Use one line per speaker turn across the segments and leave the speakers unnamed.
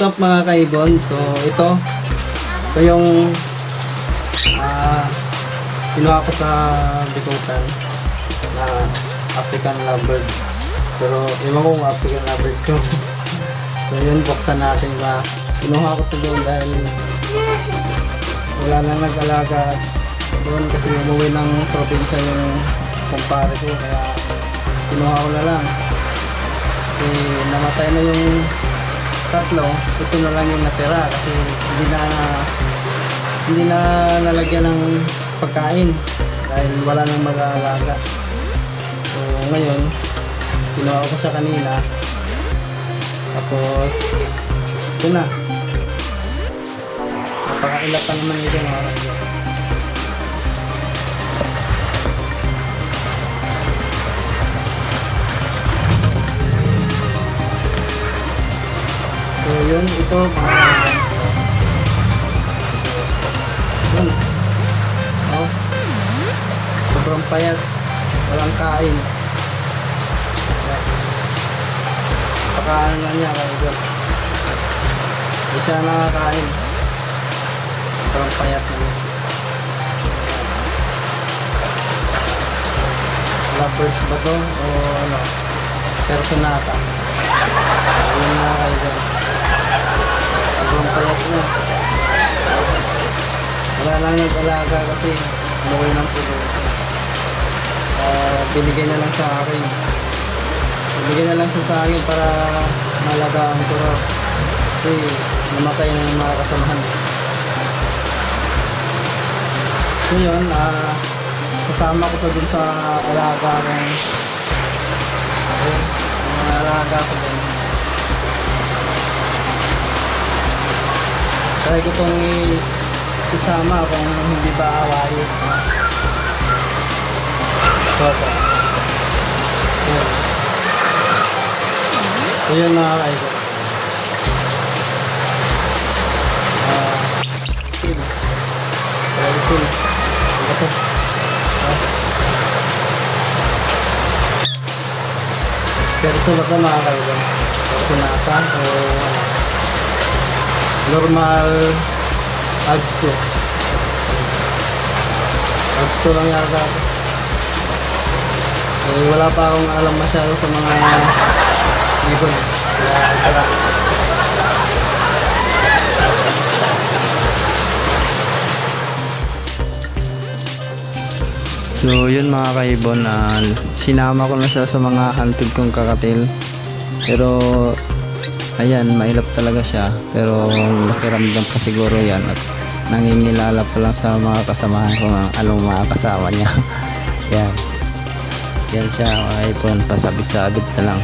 What's up mga kaibon? So ito yung kinuha ko sa bikutan na African lovebird. Pero iwan ko kung African lovebird ko. So yun, buksan natin ba. Kinuha ko ito doon dahil wala nang nag-alaga doon kasi umuwi ng probinsya yung kumpare ko, kaya kinuha ko na lang. Kasi namatay na yung tatlo, ito na lang yung natira kasi hindi na nalagyan ng pagkain dahil wala nang mag-aalaga. So ngayon kinuha ko sa kanina, tapos ito na, napakailat pa naman ito mga kaibigan. So yun, ito yun. Oh, sobrang payat, walang kain. Pakaano na niya kaya hindi siya nakakain, sobrang payat na niya. Lovebirds ba to o ano, personata? Ayun na kayo, sobrang payat na. Wala lang nag-alaga kasi umuwi ng pulo. Binigay na lang sa akin. Binigay na lang siya sa akin para malagaan ko raw. Kasi namatay na yung mga kasamahan. So yun, sasama ko to dun sa alaga ng mga alaga ko dun. Try ko itong isama kung hindi ba awayin. So yun mga kaibigan. Perso ba ito mga kaibigan? Personata o normal Agsto. Agsto lang yata. Wala pa akong alam masyado sa mga ibon. Kaya so yun mga kaibon, sinama ko na siya sa mga hunted kong kakatil. Pero ayan, mailap talaga siya. Pero nakiramdam pa siguro yan at nangingilala pa lang sa mga kasamahan ko ng anong mga kasama niya. Yan siya mga kaibon, pasabit-sabit na lang.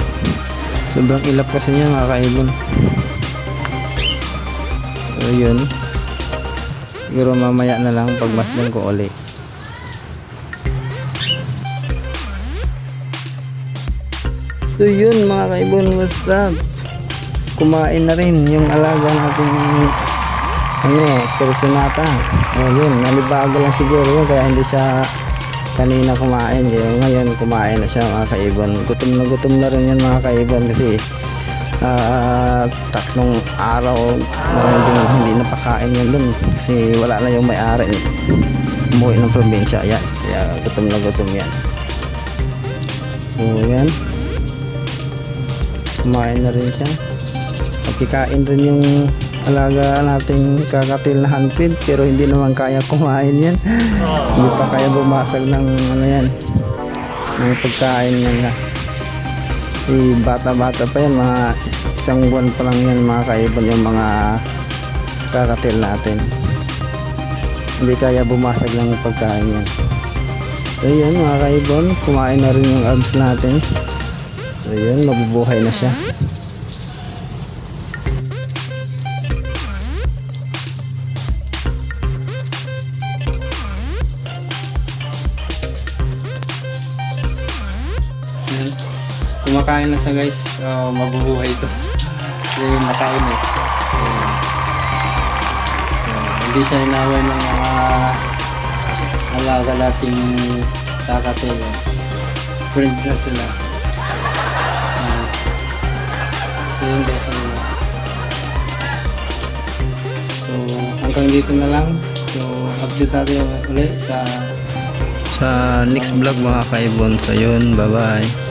Sobrang ilap kasi niya mga kaibon. So yun, siguro mamaya na lang pagmasdan ko ulit. So yun mga kaibon, what's up? Kumain na rin yung alaga natin personata. Yun, nalibago lang siguro yun, kaya hindi siya kanina kumain. Ngayon kumain na siya mga kaibon. Gutom na rin yan mga kaibon kasi tatlong araw na hindi napakain yun dun kasi wala na yung may-ari, umuwi ng probinsya. Yan, kaya gutom yan. So yan, kumain na rin siya. Pagkikain rin yung alaga nating kakatil na handfeed, pero hindi naman kaya kumain yan. Hindi pa kaya bumasag ng ano yan, ng pagkain yan na. Bata-bata pa yan, mga isang buwan pa lang yan mga kaibon yung mga kakatil natin. Hindi kaya bumasag ng pagkain yan. So yun mga kaibon, kumain na rin yung abs natin. So yun, mabubuhay na siya. Kumakain na siya guys, mabubuhay ito. Kasi nakain eh. Hindi siya inaway ng mga alaga nating kakatil. Friend na sila. So yun guys, hanggang dito na lang. So update natin ulit sa
Sa next vlog mga kaibon. So yun, bye bye.